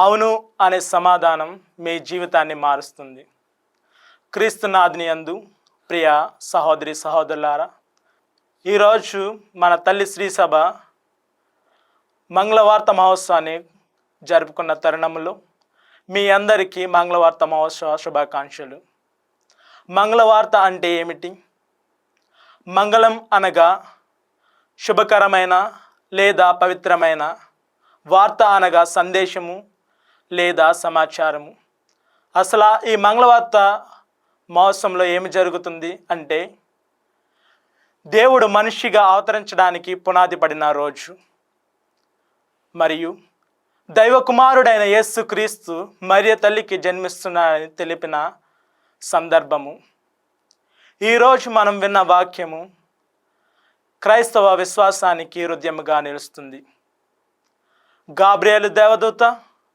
అవును అనే సమాధానం మీ జీవితాన్ని మారుస్తుంది. క్రీస్తునాథుని యందు ప్రియ సహోదరి సహోదరులారా, ఈరోజు మన తల్లి శ్రీసభ మంగళవార్త మహోత్సవాన్ని జరుపుకున్న తరుణంలో మీ అందరికీ మంగళవార్త మహోత్సవ శుభాకాంక్షలు. మంగళవార్త అంటే ఏమిటి? మంగళం అనగా శుభకరమైన లేదా పవిత్రమైన, వార్త అనగా సందేశము లేదా సమాచారము. అసలు ఈ మంగళవార్త మహోత్సవంలో ఏమి జరుగుతుంది అంటే, దేవుడు మనిషిగా అవతరించడానికి పునాది పడిన రోజు, మరియు దైవ కుమారుడైన యేసుక్రీస్తు మరియ తల్లికి జన్మిస్తున్నాడని తెలిపిన సందర్భము. ఈరోజు మనం విన్న వాక్యము క్రైస్తవ విశ్వాసానికి హృదయముగా నిలుస్తుంది. గాబ్రియేలు దేవదూత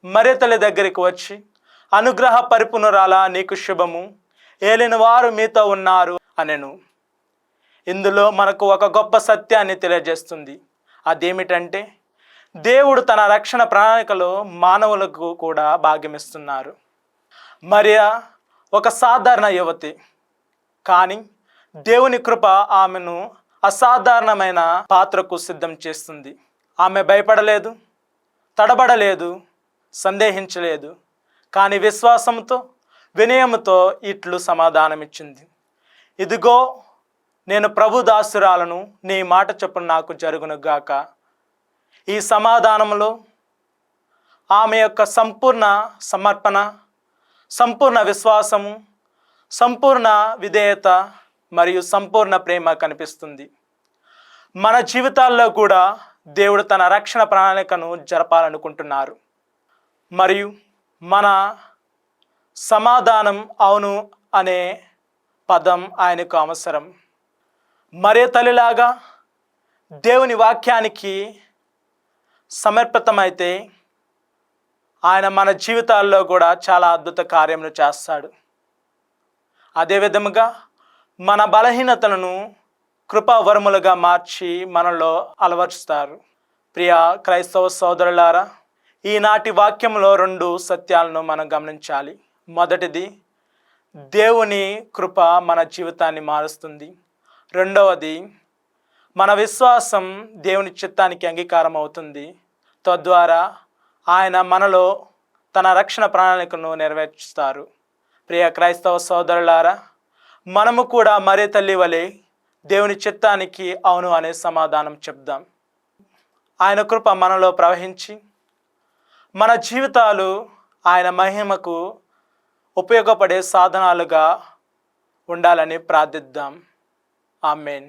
మరియ తల్లి దగ్గరికి వచ్చి, అనుగ్రహ పరిపూర్ణురాల, నీకు శుభము, ఏలిన వారు మీతో ఉన్నారు అనెను. ఇందులో మనకు ఒక గొప్ప సత్యాన్ని తెలియజేస్తుంది. అదేమిటంటే, దేవుడు తన రక్షణ ప్రణాళికలో మానవులకు కూడా భాగ్యమిస్తున్నారు. మరియ ఒక సాధారణ యువతి, కానీ దేవుని కృప ఆమెను అసాధారణమైన పాత్రకు సిద్ధం చేస్తుంది. ఆమె భయపడలేదు, తడబడలేదు, సందేహించలేదు, కానీ విశ్వాసంతో, వినయముతో ఇట్లు సమాధానమిచ్చింది: ఇదిగో, నేను ప్రభు దాసురాలను, నీ మాట చొప్పున నాకు జరుగునుగాక. ఈ సమాధానంలో ఆమె యొక్క సంపూర్ణ సమర్పణ, సంపూర్ణ విశ్వాసము, సంపూర్ణ విధేయత మరియు సంపూర్ణ ప్రేమ కనిపిస్తుంది. మన జీవితాల్లో కూడా దేవుడు తన రక్షణ ప్రణాళికను జరపాలనుకుంటున్నారు. మరియు మన సమాధానం అవును అనే పదం ఆయనకు అవసరం. మరియ తల్లిలాగా దేవుని వాక్యానికి సమర్పితమైతే ఆయన మన జీవితాల్లో కూడా చాలా అద్భుత కార్యములు చేస్తాడు. అదేవిధముగా మన బలహీనతలను కృపావరములుగా మార్చి మనలో అలవరుస్తారు. ప్రియ క్రైస్తవ సోదరులారా, ఈనాటి వాక్యంలో 2 సత్యాలను మనం గమనించాలి. మొదటిది, దేవుని కృప మన జీవితాన్ని మారుస్తుంది. రెండవది, మన విశ్వాసం దేవుని చిత్తానికి అంగీకారం అవుతుంది. తద్వారా ఆయన మనలో తన రక్షణ ప్రణాళికను నెరవేర్చుతారు. ప్రియ క్రైస్తవ సోదరులారా, మనము కూడా మరియ తల్లి వలె దేవుని చిత్తానికి అవును అనే సమాధానం చెప్దాం. ఆయన కృప మనలో ప్రవహించి మన జీవితాలు ఆయన మహిమకు ఉపయోగపడే సాధనాలుగా ఉండాలని ప్రార్థిద్దాం. ఆమేన్.